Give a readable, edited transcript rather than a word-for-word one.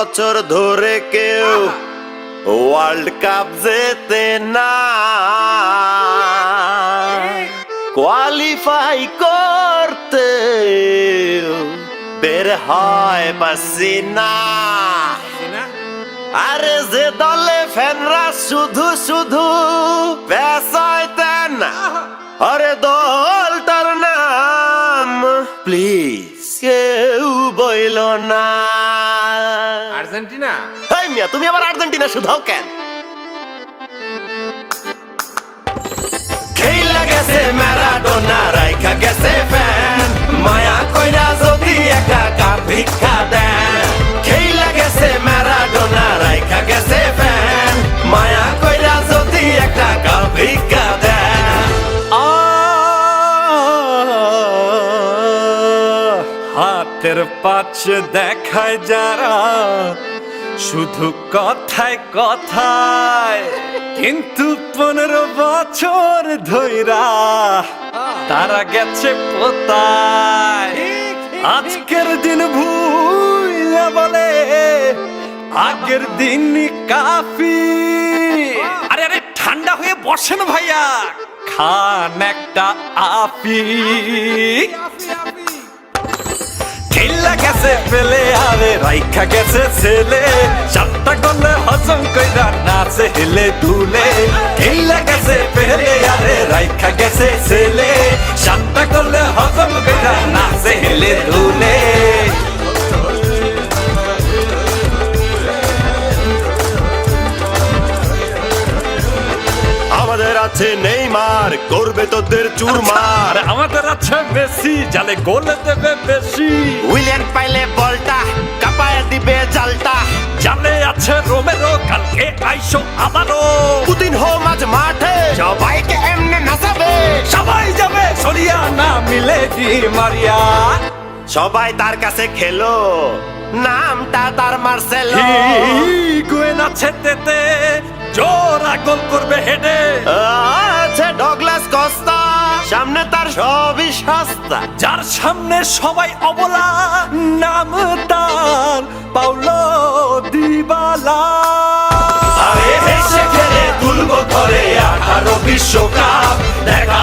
বছর ধরে কেউ ওয়ার্ল্ড কাপ জেতে না, কোয়ালিফাই করতে বের হয় পারছি না। আরে যে দলে ফ্যানরা শুধু শুধু পেছাইতেন, আরে দলটার নাম প্লিজ কেউ বইল না। আর্জেন্টিনা। এই মিয়া, তুমি আবার আর্জেন্টিনা শুধাও কেন? খেলা গেছে ম্যারাডোনা, রাইখা গেছে ফ্যান, মায়া কইরা যদি একটা কাপ ভিক্ষা দেন। খেলা গেছে ম্যারাডোনা, রাইখা গেছে ফ্যান, মায়া কইরা যদি একটা কাপ ভিক্ষা দেন। হাতের পাশে দেখায় যারা শুধু কথায় কথায়, কিন্তু 15 বছর ধইরা তারা গেছে পোতায়। আজকের দিন ভুইলা বলে আগের দিন কাফি। আরে আরে ঠান্ডা হয়ে বসেন ভাইয়া, খান একটা আপি। খেলা গেছে পেলে আরে রাইখা গেছে ছেলে, 7টা গোলে হজম কইরা নাচে হেলে দুলে। খেলা গেছে পেলে আরে রাইখা গেছে ছেলে, 7টা গোলে হজম কইরা নাচে হেলে দুলে। আমাদের আছে নেইমার, করবে তোদের চুরমার। আমাদের আছে মেসি, জালে গোল দেবে বেশি। উইলিয়ান পাইলে বলটা কাপায় দিবে জালটা। জালে আছে রোমেরো, কালকে আইসো আবারও। পুতিন হো মাঝ মাঠে, সবাইকে এমনে নাচাবে। সবাই যাবে সরিয়া না মিলে দি মারিয়া। সবাই তার কাছে খেলো, নামটা তার মার্সেলো। হিগুয়েন আছে তেতে, জোরা গোল করবে হেডে। আছে ডগলাস কস্তা, সামনে তার সবই সস্তা। যার সামনে সবাই অবলা, নাম তার পাউলো দিবালা। আরে হেসে খেলে তুলবো ঘরে 18 বিশ্বকাপ, দেখা